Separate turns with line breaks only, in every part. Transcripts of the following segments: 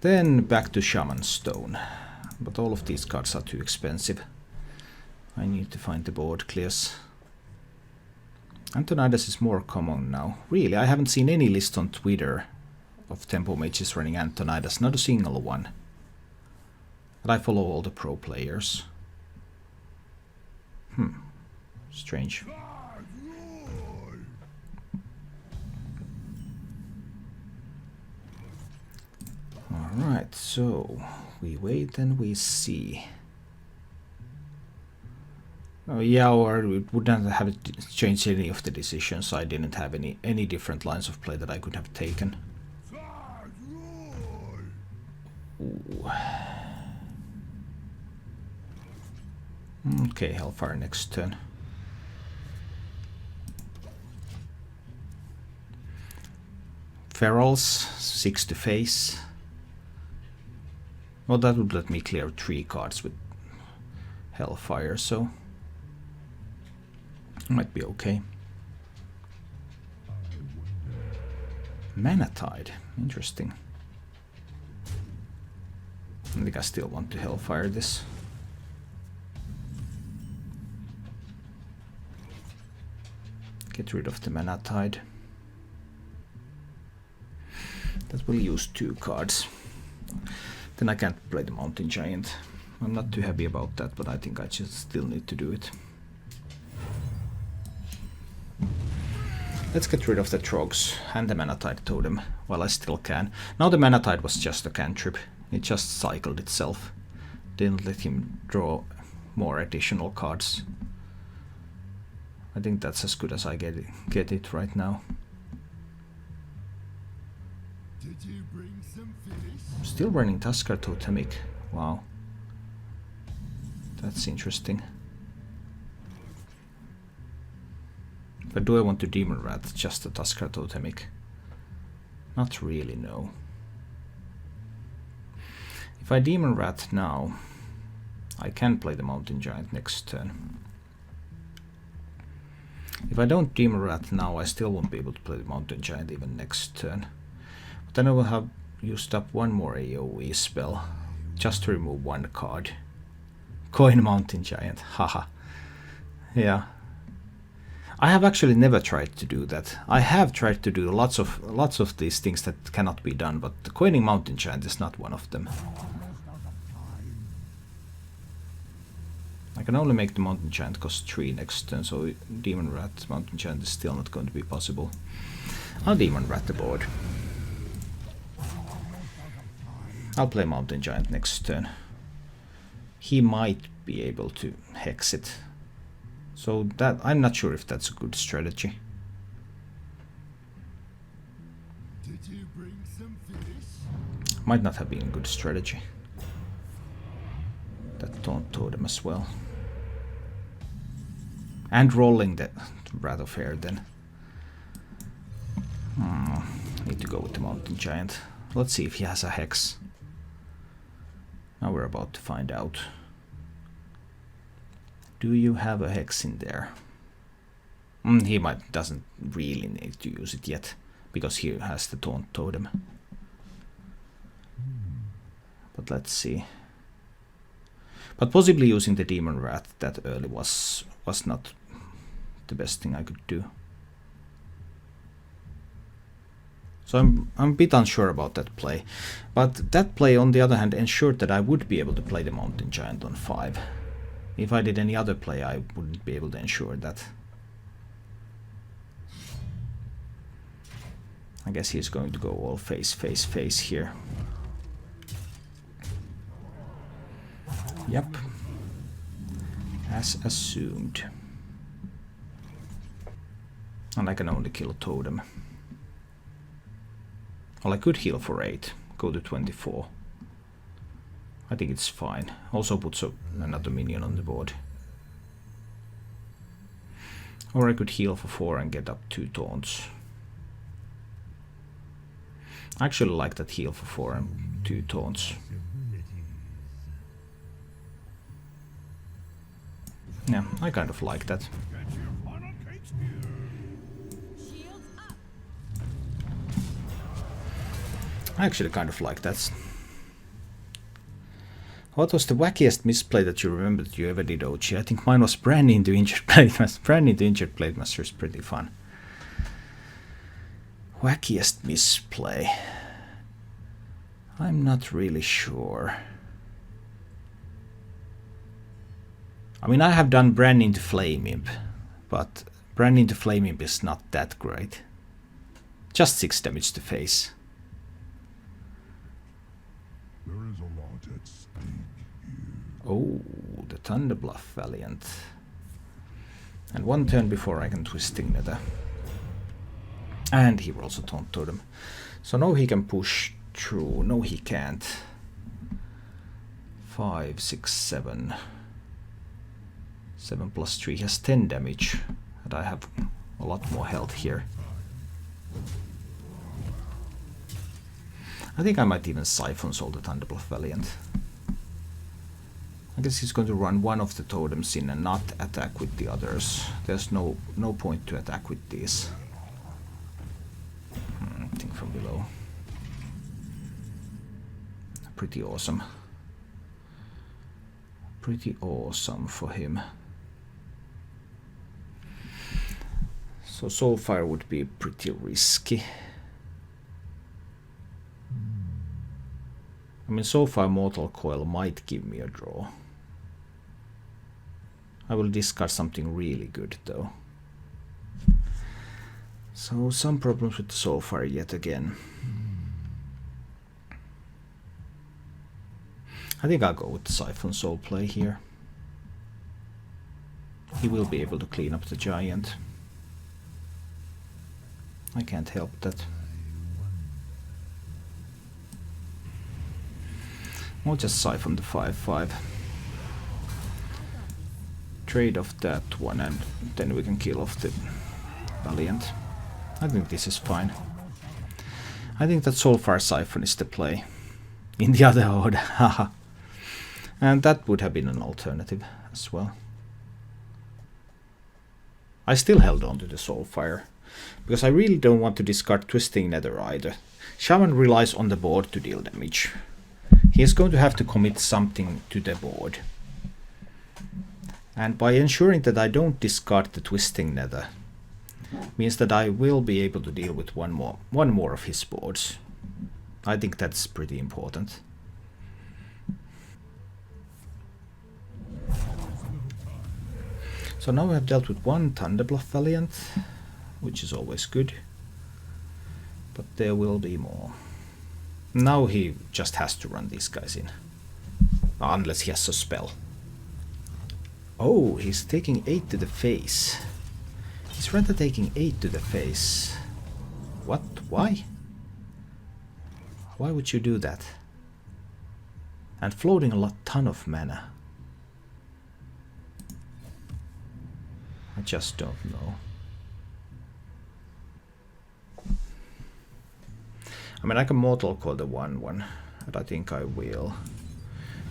Then back to Shaman Stone. But all of these cards are too expensive. I need to find the board clears. Antonidas is more common now. Really, I haven't seen any list on Twitter of Tempo Mages running Antonidas, not a single one. But I follow all the pro players. Strange. Alright, so we wait and we see. Oh yeah, or it wouldn't have changed any of the decisions. I didn't have any different lines of play that I could have taken. Ooh. Okay, Hellfire next turn. Ferals, 6 to face. Well, that would let me clear 3 cards with Hellfire, so might be okay. Mana Tide, interesting. I think I still want to Hellfire this. Get rid of the Mana Tide. That will use 2 cards. Then I can't play the Mountain Giant. I'm not too happy about that, but I think I just still need to do it. Let's get rid of the Trogs and the Mana Tide Totem while I still can. Now the Mana Tide was just a cantrip. It just cycled itself. Didn't let him draw more additional cards. I think that's as good as I get it right now.
Did you bring some fish?
Still running Tuskar Totemic. Wow. That's interesting. But do I want to Demon Rat just the Tuskar Totemic? Not really, no. If I Demon Rat now, I can play the Mountain Giant next turn. If I don't Demon Rat now, I still won't be able to play the Mountain Giant even next turn. But then I will have used up one more AoE spell just to remove 1 card. Coin Mountain Giant, haha. Yeah. I have actually never tried to do that. I have tried to do lots of these things that cannot be done, but the coining Mountain Giant is not one of them. I can only make the Mountain Giant cost 3 next turn, so Demon Rat Mountain Giant is still not going to be possible. I'll Demon Rat the board. I'll play Mountain Giant next turn. He might be able to hex it. So that I'm not sure if that's a good strategy.
Did you bring some fish?
Might not have been a good strategy. That Taunt Totem as well. And rolling the Wrath of Air then. Need to go with the Mountain Giant. Let's see if he has a hex. Now we're about to find out. Do you have a hex in there? He doesn't really need to use it yet, because he has the Taunt Totem. But let's see. But possibly using the Demon Rat that early was not the best thing I could do. So I'm a bit unsure about that play. But that play on the other hand ensured that I would be able to play the Mountain Giant on 5. If I did any other play, I wouldn't be able to ensure that. I guess he's going to go all face here. Yep. As assumed. And I can only kill a totem. Well, I could heal for 8, go to 24. I think it's fine. Also puts another minion on the board. Or I could heal for 4 and get up 2 taunts. I actually like that heal for 4 and 2 taunts. Yeah, I kind of like that. I actually kind of like that. What was the wackiest misplay that you remember that you ever did, OG? I think mine was Brand into Injured Blade Master. Brand into Injured Blade Master is pretty fun. Wackiest misplay. I'm not really sure. I mean, I have done Brand into Flame Imp, but Brand into Flame Imp is not that great. Just 6 damage to face.
There is a lot at stake here.
Oh, the Thunderbluff Valiant. And 1 turn before I can Twisting Nether. And he rolls a Taunt Totem. So now he can push through. No, he can't. 5, 6, 7. 7 plus 3 has 10 damage. And I have a lot more health here. I think I might even Siphon Soul the Thunderbluff Valiant. I guess he's going to run one of the totems in and not attack with the others. There's no point to attack with these. Think from below. Pretty awesome. Pretty awesome for him. So Soulfire would be pretty risky. I mean, Soulfire Mortal Coil might give me a draw. I will discard something really good though. So some problems with the Soulfire yet again. I think I'll go with the Siphon Soul play here. He will be able to clean up the giant. I can't help that. We'll just Siphon the 5/5. Trade off that one and then we can kill off the Valiant. I think this is fine. I think that Soulfire Siphon is the play. In the other order, haha. And that would have been an alternative as well. I still held on to the Soulfire, because I really don't want to discard Twisting Nether either. Shaman relies on the board to deal damage. He is going to have to commit something to the board. And by ensuring that I don't discard the Twisting Nether, means that I will be able to deal with one more of his boards. I think that's pretty important. So now we have dealt with one Thunderbluff Valiant, which is always good. But there will be more. Now he just has to run these guys in. Unless he has a spell. Oh, he's taking 8 to the face. He's rather taking 8 to the face. What? Why? Why would you do that? And floating a ton of mana. I just don't know. I mean, I can Mortal Coil the 1/1, and I think I will.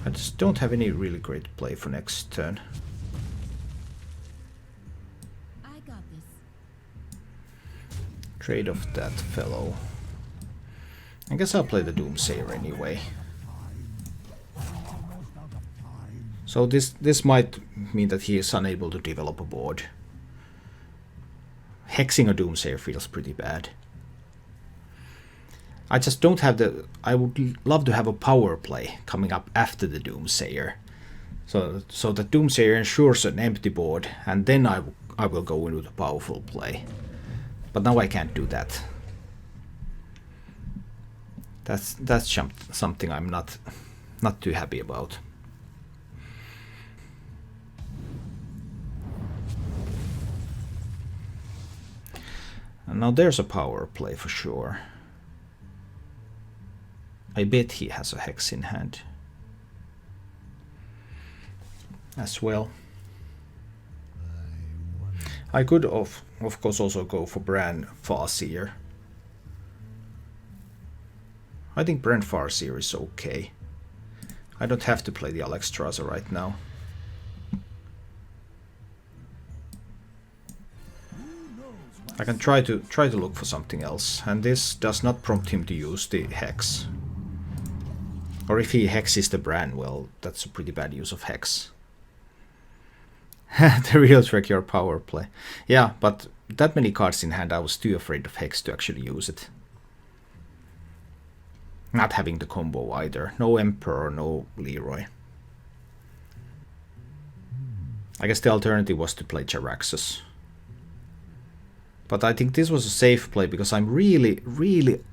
I just don't have any really great play for next turn.
I got this.
Trade off that fellow. I guess I'll play the Doomsayer anyway. So this might mean that he is unable to develop a board. Hexing a Doomsayer feels pretty bad. I just don't have the... I would love to have a power play coming up after the Doomsayer. So that Doomsayer ensures an empty board, and then I will go in with a powerful play. But now I can't do that. That's something I'm not too happy about. And now there's a power play for sure. I bet he has a Hex in hand as well. I could of course also go for Bran Farseer. I think Bran Farseer is okay. I don't have to play the Alexstrasza right now. I can try to look for something else, and this does not prompt him to use the Hex. Or if he hexes the Bran, well, that's a pretty bad use of hex. The real trick, your power play. Yeah, but that many cards in hand, I was too afraid of hex to actually use it. Not having the combo either. No Emperor, no Leeroy. I guess the alternative was to play Jaraxxus. But I think this was a safe play because I'm really, really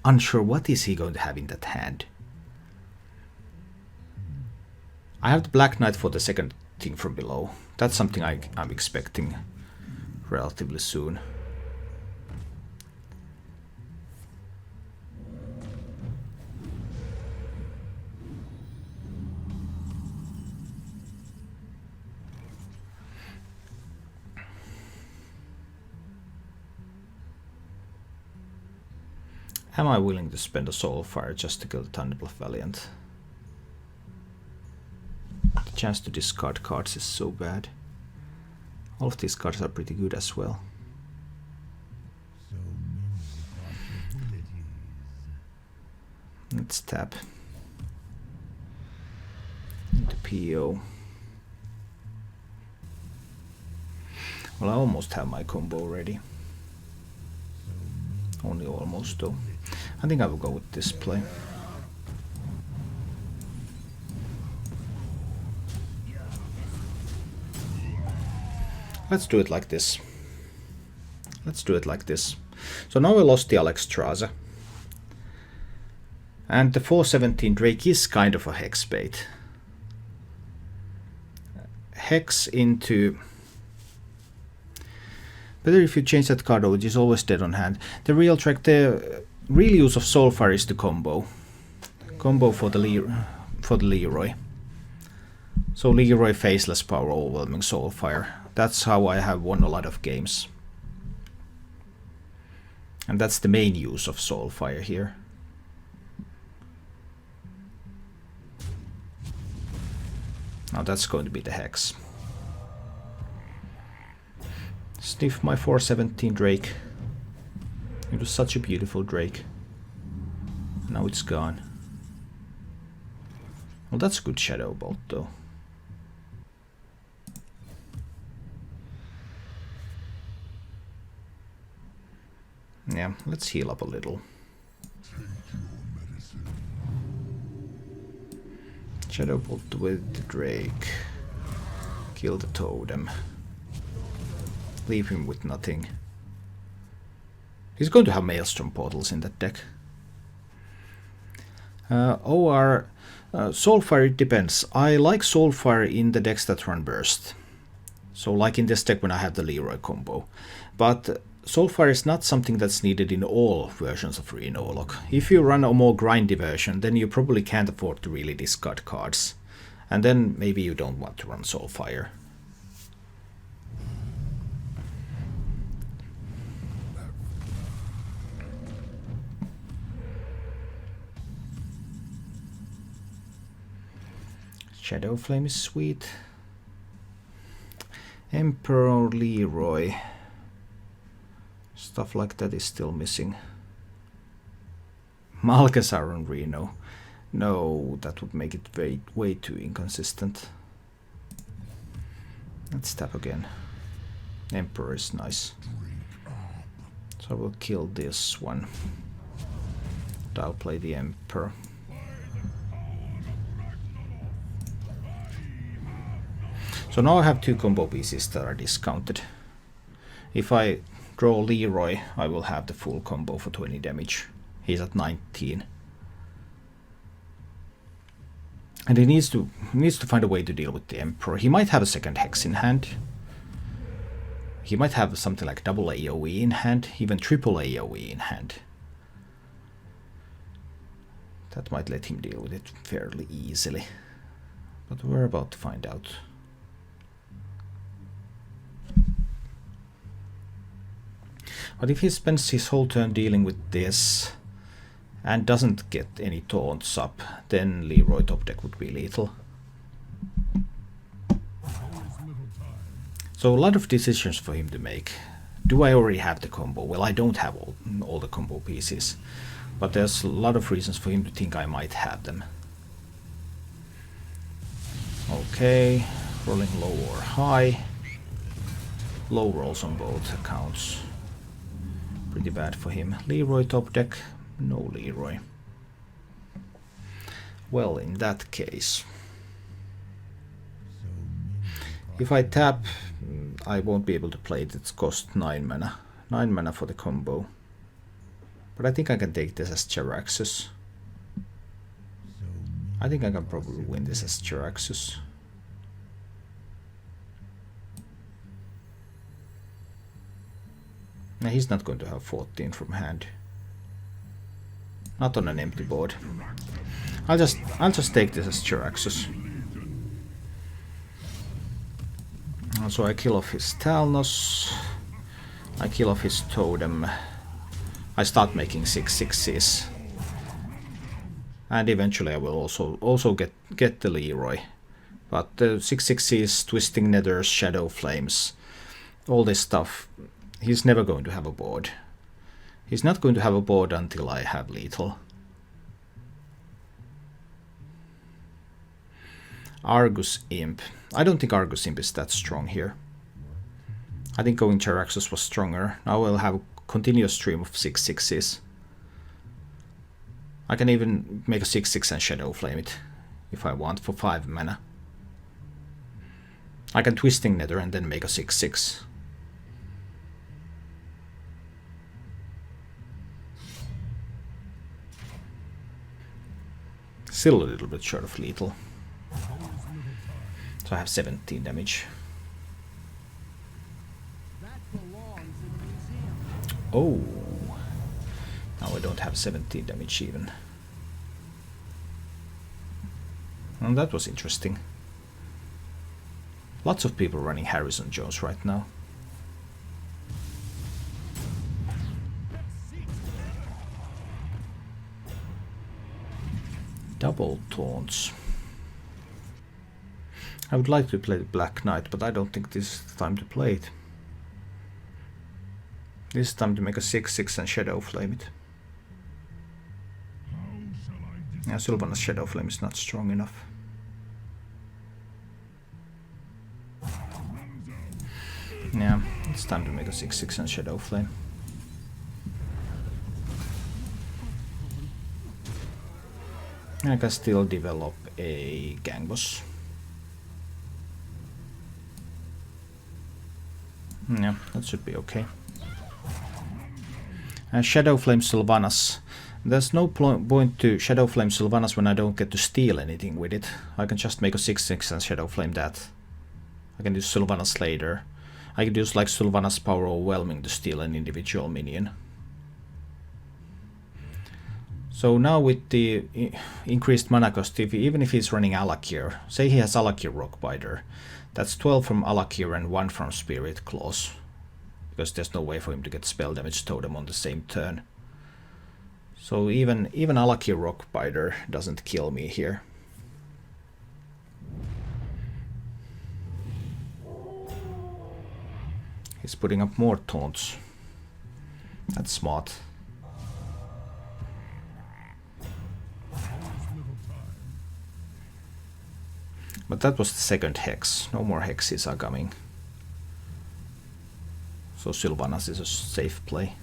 unsure what is he going to have in that hand. I have the Black Knight for the second thing from below. That's something I'm expecting relatively soon. Am I willing to spend a Soulfire just to kill the Thunderbolt Valiant? The chance to discard cards is so bad. All of these cards are pretty good as well.
So many possibilities.
Let's tap into PO. Well, I almost have my combo ready. Only almost though. I think I will go with this play. Let's do it like this. Let's do it like this. So now we lost the Alexstrasza. And the 417 Drake is kind of a hex bait. Hex into... Better if you change that card, which is always dead on hand. The real trick, the real use of Soulfire is the combo. Combo for the Leeroy. So Leeroy+Faceless+PO, overwhelming Soulfire. That's how I have won a lot of games. And that's the main use of Soulfire here. Now that's going to be the hex. Sniff my 417 Drake. It was such a beautiful Drake. Now it's gone. Well, that's a good Shadow Bolt though. Yeah, let's heal up a little. Shadow Bolt with the Drake. Kill the totem. Leave him with nothing. He's going to have Maelstrom portals in that deck. OR Soulfire, it depends. I like Soulfire in the decks that run Burst. So like in this deck when I have the Leeroy combo. But Soulfire is not something that's needed in all versions of Renolock. If you run a more grindy version, then you probably can't afford to really discard cards. And then maybe you don't want to run Soulfire. Shadow Flame is sweet. Emperor Leeroy. Stuff like that is still missing. Malchezaar on Reno. No, that would make it way too inconsistent. Let's tap again. Emperor is nice. So I will kill this one. But I'll play the Emperor. So now I have two combo pieces that are discounted. If I draw Leeroy, I will have the full combo for 20 damage. He's at 19. And he needs to find a way to deal with the Emperor. He might have a second Hex in hand. He might have something like double AoE in hand, even triple AoE in hand. That might let him deal with it fairly easily. But we're about to find out. But if he spends his whole turn dealing with this and doesn't get any taunts up, then Leeroy top deck would be lethal. So a lot of decisions for him to make. Do I already have the combo? Well, I don't have all the combo pieces, but there's a lot of reasons for him to think I might have them. Okay, rolling low or high. Low rolls on both accounts. Pretty bad for him. Leeroy top deck? No Leeroy. Well, in that case, if I tap, I won't be able to play it. It's cost 9 mana. 9 mana for the combo. But I think I can take this as Jaraxxus. I think I can probably win this as Jaraxxus. Now he's not going to have 14 from hand. Not on an empty board. I'll just take this as Jaraxxus. So I kill off his Talnos. I kill off his Totem. I start making 6/6s. And eventually I will also get the Leeroy. But the 6/6s, Twisting Nethers, Shadow Flames, all this stuff, he's never going to have a board. He's not going to have a board until I have lethal. Argus Imp. I don't think Argus Imp is that strong here. I think going Jaraxxus was stronger. Now we'll have a continuous stream of 6/6s. I can even make a 6/6 and Shadow Flame it if I want for 5 mana. I can Twisting Nether and then make a 6/6. Still a little bit short of lethal. So I have 17 damage. Oh, now I don't have 17 damage even. And that was interesting. Lots of people running Harrison Jones right now. Double taunts. I would like to play the Black Knight, but I don't think this is the time to play it. This is time to make a 6/6 and Shadow Flame it. Yeah, Sylvanas Shadow Flame is not strong enough. Yeah, it's time to make a 6/6 and Shadow Flame. I can still develop a Gang Boss. Yeah, that should be okay. Shadow Flame Sylvanas. There's no point to Shadow Flame Sylvanas when I don't get to steal anything with it. I can just make a 6/6 and Shadow Flame that. I can use Sylvanas later. I could use like Sylvanas Power Overwhelming to steal an individual minion. So now with the increased mana cost, even if he's running Alakir, say he has Alakir Rockbiter, that's 12 from Alakir and 1 from Spirit Claws. Because there's no way for him to get spell damage totem on the same turn. So even Alakir Rockbiter doesn't kill me here. He's putting up more taunts. That's smart. But that was the second hex. No more hexes are coming. So Sylvanas is a safe play.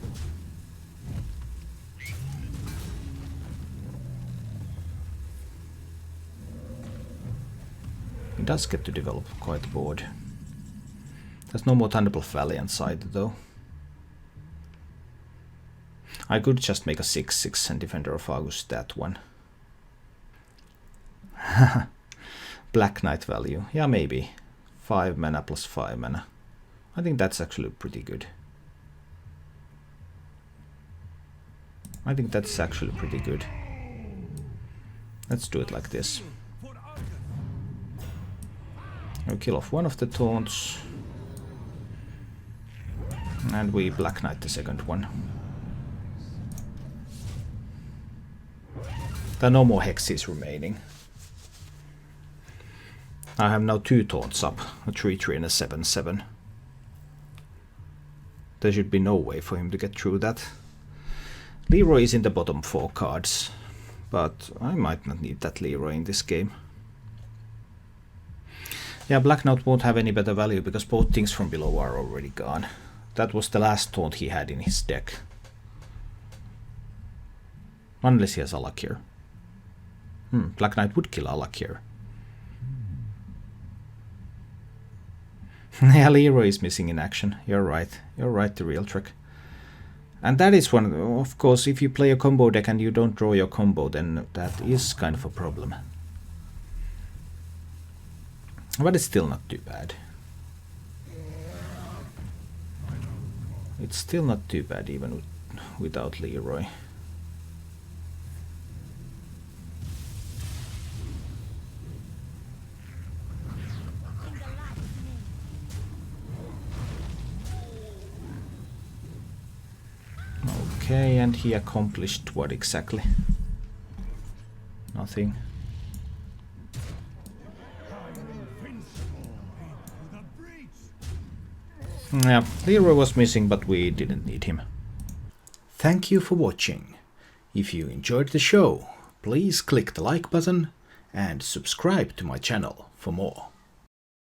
He does get to develop quite a board. There's no more Thunderbolt Valiant side though. I could just make a 6/6 and Defender of August that one. Black Knight value. Yeah, maybe. 5 mana plus 5 mana. I think that's actually pretty good. I think that's actually pretty good. Let's do it like this. We kill off one of the taunts. And we Black Knight the second one. There are no more hexes remaining. I have now 2 taunts up, a 3/3 and a 7/7. There should be no way for him to get through that. Leeroy is in the bottom 4 cards, but I might not need that Leeroy in this game. Yeah, Black Knight won't have any better value because both things from below are already gone. That was the last taunt he had in his deck. Unless he has Alak here. Black Knight would kill Alak here. Yeah, Leeroy is missing in action. You're right. You're right, the real trick. And that is one, of course, if you play a combo deck and you don't draw your combo, then that is kind of a problem. But it's still not too bad. It's still not too bad even without Leeroy. Okay, and he accomplished what exactly? Nothing. Yeah, Leeroy was missing, but we didn't need him. Thank you for watching. If you enjoyed the show, please click the like button and subscribe to my channel for more.